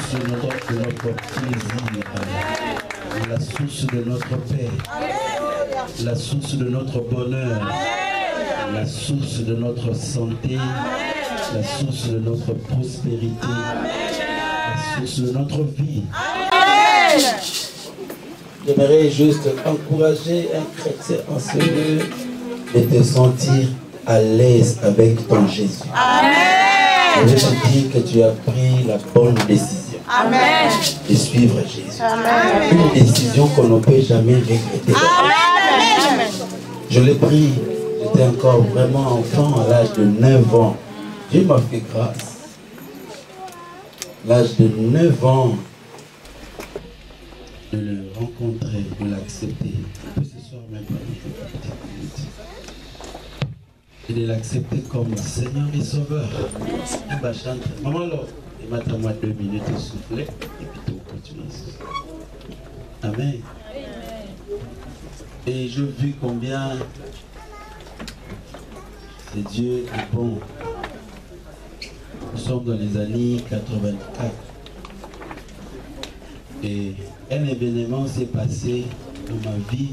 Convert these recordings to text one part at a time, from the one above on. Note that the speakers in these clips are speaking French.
source de notre plaisir, la source de notre paix, la source de notre bonheur, la source de notre santé, la source de notre prospérité, la source de notre vie. J'aimerais juste encourager un chrétien en ce lieu de te sentir à l'aise avec ton Jésus. Je veux te dire que tu as pris la bonne décision de suivre Jésus. Une décision qu'on ne peut jamais regretter. Je l'ai pris, j'étais encore vraiment enfant à l'âge de 9 ans. Dieu m'a fait grâce. À l'âge de 9 ans, de le rencontrer, de l'accepter. Ce soir même pas et de l'accepter comme Seigneur et Sauveur. Maman, là, il m'a donné 2 minutes de souffler et puis tout continue. Amen. Et je vis combien c'est Dieu est bon. Nous sommes dans les années 84. Et un événement s'est passé dans ma vie.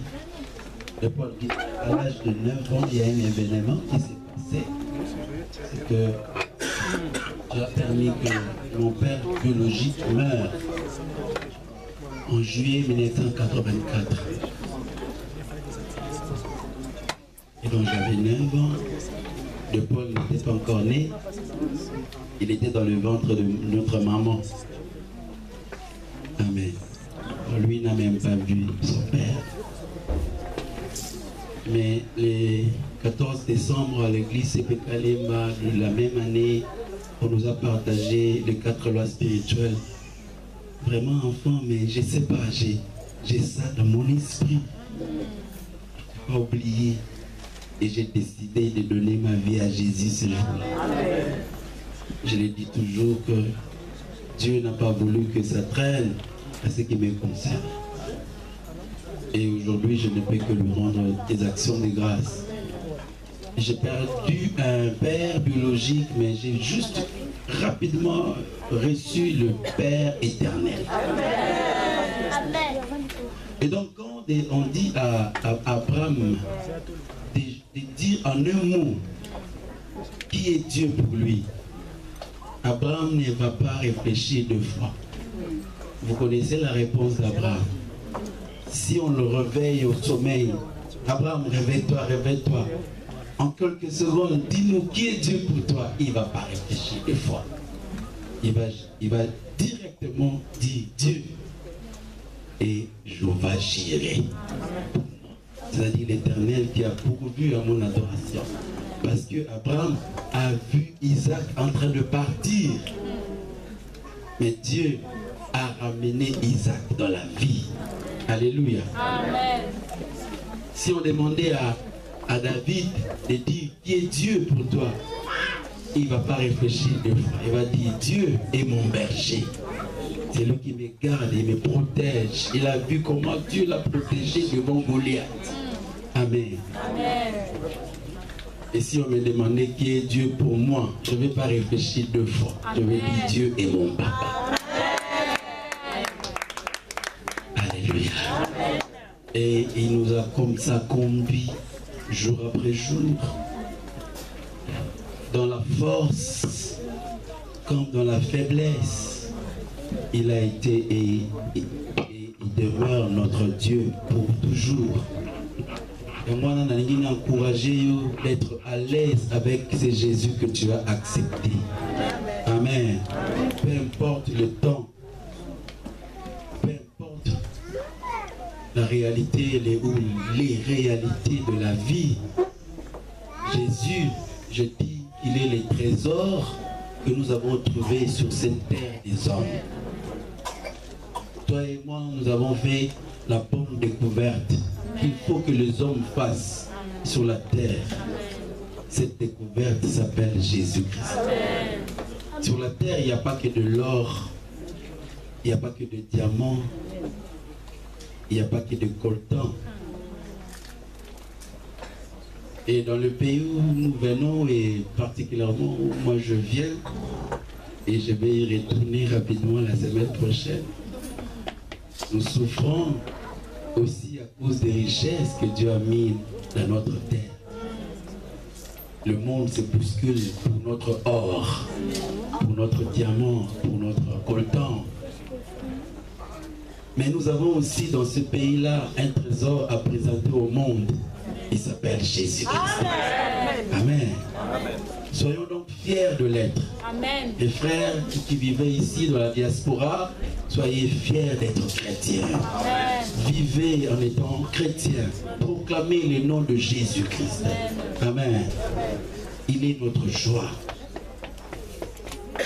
À l'âge de 9 ans, il y a un événement qui s'est passé. C'est que Dieu a permis que mon père biologique meure en juillet 1984. Et donc j'avais 9 ans. De Paul n'était pas encore né. Il était dans le ventre de notre maman. Amen. Lui n'a même pas vu son père. Mais le 14 décembre à l'église CP Kalema de la même année, on nous a partagé les 4 lois spirituelles. Vraiment enfant, mais je ne sais pas, j'ai ça dans mon esprit. Je n'ai pas oublié. Et j'ai décidé de donner ma vie à Jésus ce jour-là. Je le dis toujours que Dieu n'a pas voulu que ça traîne à ce qui me concerne. Et aujourd'hui, je ne peux que lui rendre des actions de grâce. J'ai perdu un père biologique, mais j'ai juste rapidement reçu le Père éternel. Et donc, quand on dit à Abraham de dire en un mot qui est Dieu pour lui, Abraham ne va pas réfléchir 2 fois. Vous connaissez la réponse d'Abraham. Si on le réveille au sommeil, Abraham, réveille-toi, réveille-toi. En quelques secondes, dis-nous qui est Dieu pour toi. Il ne va pas réfléchir 2 fois. Il va directement dire Dieu. Et je vais gérer. C'est-à-dire l'Éternel qui a pourvu à mon adoration. Parce que Abraham a vu Isaac en train de partir. Mais Dieu a ramené Isaac dans la vie. Alléluia. Amen. Si on demandait à David de dire qui est Dieu pour toi, il ne va pas réfléchir 2 fois. Il va dire Dieu est mon berger. C'est lui qui me garde et me protège. Il a vu comment Dieu l'a protégé devant Goliath. Amen. Amen. Et si on me demandait qui est Dieu pour moi, je ne vais pas réfléchir 2 fois. Amen. Je vais dire Dieu est mon papa. Alléluia. Amen. Et il nous a comme ça conduit jour après jour dans la force comme dans la faiblesse. Il a été et il demeure notre Dieu pour toujours. Et moi, je vais encourager d'être à l'aise avec ce Jésus que tu as accepté. Amen. Peu importe le temps, peu importe la réalité ou les réalités de la vie, Jésus, je dis qu'il est le trésor que nous avons trouvé sur cette terre des hommes. Toi et moi, nous avons fait la bonne découverte qu'il faut que les hommes fassent sur la terre. Cette découverte s'appelle Jésus-Christ. Sur la terre, il n'y a pas que de l'or, il n'y a pas que de diamants, il n'y a pas que de coltan. Et dans le pays où nous venons, et particulièrement où moi je viens, et je vais y retourner rapidement la semaine prochaine. Nous souffrons aussi à cause des richesses que Dieu a mises dans notre terre. Le monde se bouscule pour notre or, pour notre diamant, pour notre coltan. Mais nous avons aussi dans ce pays-là un trésor à présenter au monde. Il s'appelle Jésus-Christ. Amen. Amen. Soyons donc fiers de l'être. Amen. Les frères qui vivaient ici dans la diaspora, soyez fiers d'être chrétiens. Amen. Vivez en étant chrétiens. Proclamez le nom de Jésus-Christ. Amen. Amen. Il est notre joie.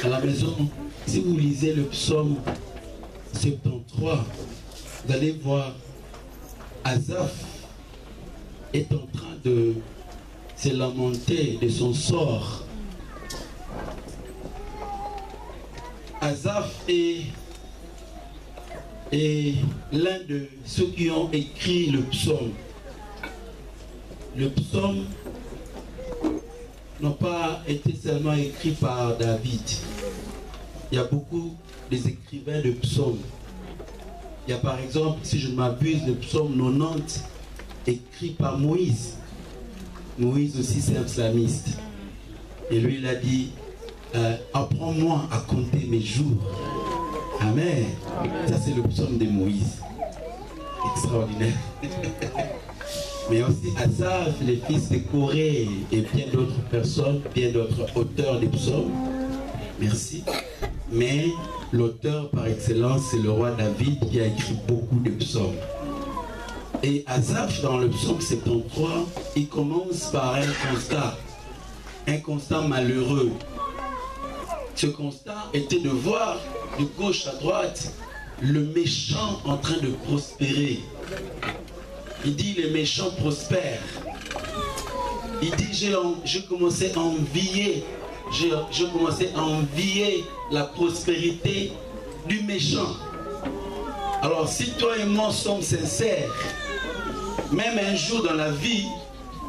À la maison, si vous lisez le psaume 73, vous allez voir Asaph est en train de se lamenter de son sort. Asaph est l'un de ceux qui ont écrit le psaume. Le psaume n'a pas été seulement écrit par David. Il y a beaucoup des écrivains de psaumes. Il y a par exemple, si je ne m'abuse, le psaume 90 écrit par Moïse. Moïse aussi c'est un psalmiste. Et lui il a dit, apprends-moi à compter mes jours. Amen. Ça c'est le psaume de Moïse. Extraordinaire. Mais aussi Asaph, les fils de Corée et bien d'autres personnes, bien d'autres auteurs des psaumes. Merci. Mais l'auteur par excellence, c'est le roi David qui a écrit beaucoup de psaumes. Et Asaph, dans le psaume 73, il commence par un constat malheureux. Ce constat était de voir de gauche à droite le méchant en train de prospérer. Il dit les méchants prospèrent. Il dit je commençais à envier, je commençais à envier la prospérité du méchant. Alors si toi et moi sommes sincères, même un jour dans la vie,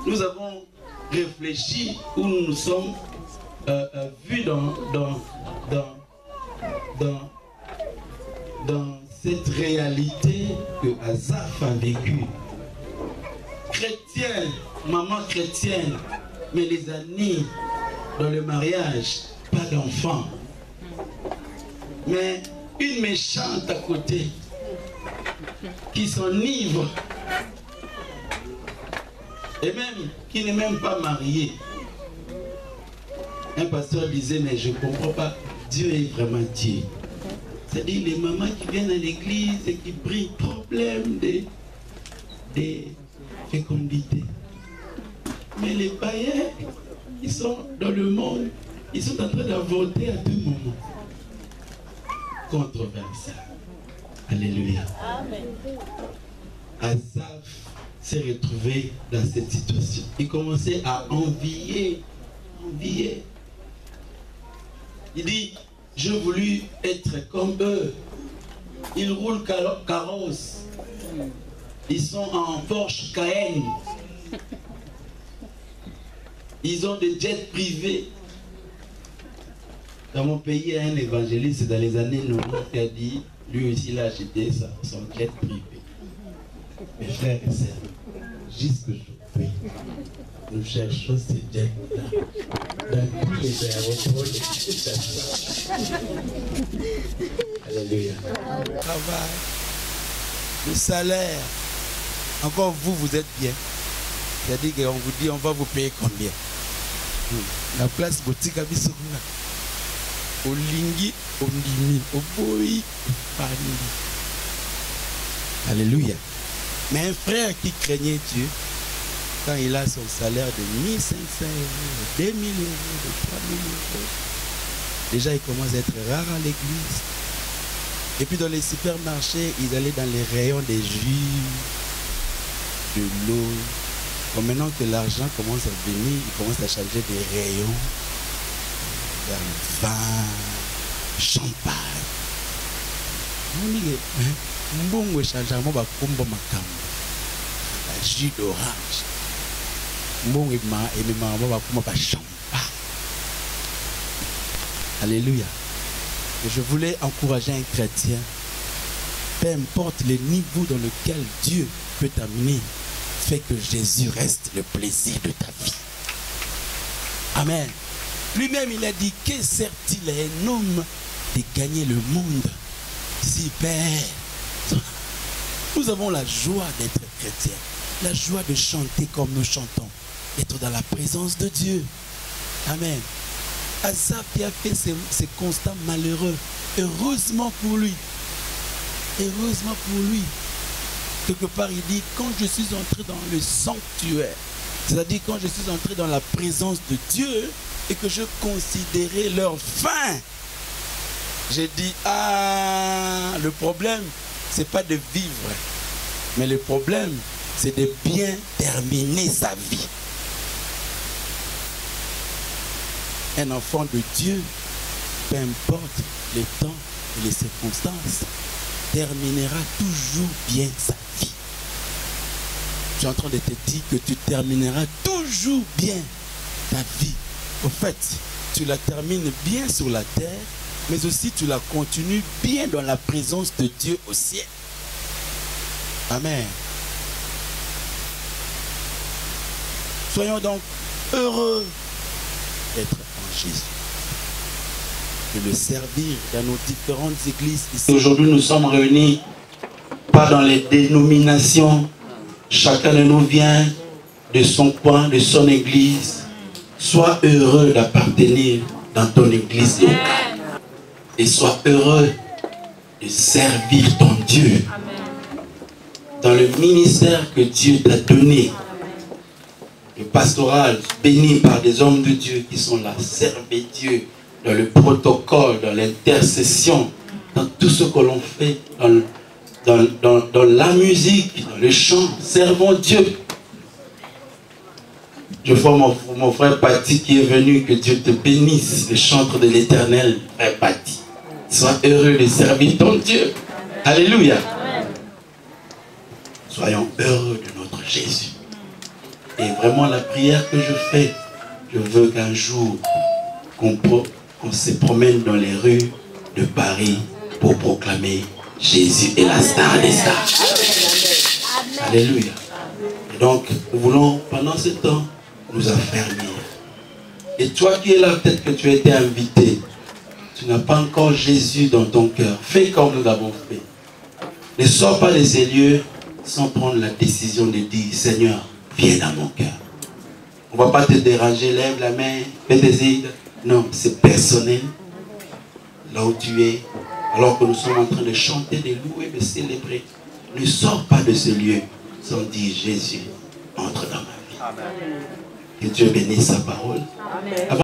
nous avons réfléchi où nous nous sommes vus dans cette réalité que Asaph a vécue. Chrétien, maman chrétienne, mais les années dans le mariage, pas d'enfant. Mais une méchante à côté qui s'enivre et même qui n'est même pas mariée. Un pasteur disait, mais je ne comprends pas, Dieu est vraiment Dieu. C'est-à-dire les mamans qui viennent à l'église et qui prient, problème des fécondités. Mais les païens, ils sont dans le monde, ils sont en train d'avorter à tout moment. Controversé. Alléluia. Amen. Asaph s'est retrouvé dans cette situation. Il commençait à envier. Il dit, je voulus être comme eux. Ils roulent carrosse. Ils sont en Porsche Cayenne. Ils ont des jets privés. Dans mon pays, il y a un évangéliste dans les années 90 qui a dit, lui aussi il a acheté son jet privé. Mes frères et sœurs, jusqu'aujourd'hui, nous cherchons ces jets-là dans tous les aéroports de Kinshasa. Alléluia. Travail, le salaire, encore vous êtes bien. C'est-à-dire qu'on vous dit on va vous payer combien. La place boutique à Bissouna. Au Lingui, au Ndimi, au Boyi, au Pani. Alléluia. Mais un frère qui craignait Dieu, quand il a son salaire de 1500 €, de 2000 €, de 3000 €, déjà il commence à être rare à l'église. Et puis dans les supermarchés, ils allaient dans les rayons des jus, de l'eau. Bon, maintenant que l'argent commence à venir, ils commencent à changer des rayons vers le vin, champagne. On dit que mbongo changement va combo makambo. La jus d'orange. Mbongo et maman va combo champagne. Alléluia. Et je voulais encourager un chrétien, peu importe le niveau dans lequel Dieu peut t'amener, fais que Jésus reste le plaisir de ta vie. Amen. Lui-même, il a dit, que sert-il à un homme de gagner le monde s'il perd? Nous avons la joie d'être chrétiens, la joie de chanter comme nous chantons, être dans la présence de Dieu. Amen. Asaph qui a fait ces constats malheureux, heureusement pour lui. Heureusement pour lui. Quelque part, il dit, quand je suis entré dans le sanctuaire, c'est-à-dire quand je suis entré dans la présence de Dieu et que je considérais leur fin, j'ai dit, ah, le problème, c'est pas de vivre, mais le problème, c'est de bien terminer sa vie. Un enfant de Dieu, peu importe les temps et les circonstances, terminera toujours bien sa vie. Je suis en train de te dire que tu termineras toujours bien ta vie. Au fait, tu la termines bien sur la terre, mais aussi tu la continues bien dans la présence de Dieu au ciel. Amen. Soyons donc heureux d'être en Jésus, de le servir dans nos différentes églises ici. Aujourd'hui, nous sommes réunis pas dans les dénominations. Chacun de nous vient de son coin, de son église. Sois heureux d'appartenir dans ton église locale. Et sois heureux de servir ton Dieu. Dans le ministère que Dieu t'a donné. Le pastoral béni par des hommes de Dieu qui sont là, servez Dieu dans le protocole, dans l'intercession, dans tout ce que l'on fait, dans la musique, dans le chant, servons Dieu. Je vois mon frère Patti qui est venu, que Dieu te bénisse, le chantre de l'Éternel, frère Patti. Sois heureux de servir ton Dieu. Alléluia. Soyons heureux de notre Jésus. Et vraiment la prière que je fais, je veux qu'un jour qu'on se promène dans les rues de Paris pour proclamer Jésus est la star des stars. Alléluia. Et donc, nous voulons pendant ce temps nous affermir. Et toi qui es là, peut-être que tu as été invité, tu n'as pas encore Jésus dans ton cœur. Fais comme nous l'avons fait. Ne sors pas de ces lieux sans prendre la décision de dire, Seigneur, viens dans mon cœur. On ne va pas te déranger, lève la main, fais des idées. Non, c'est personnel. Là où tu es, alors que nous sommes en train de chanter, de louer, de célébrer. Ne sors pas de ce lieu sans dire, Jésus, entre dans ma vie. Amen. Que Dieu bénisse sa parole. Amen.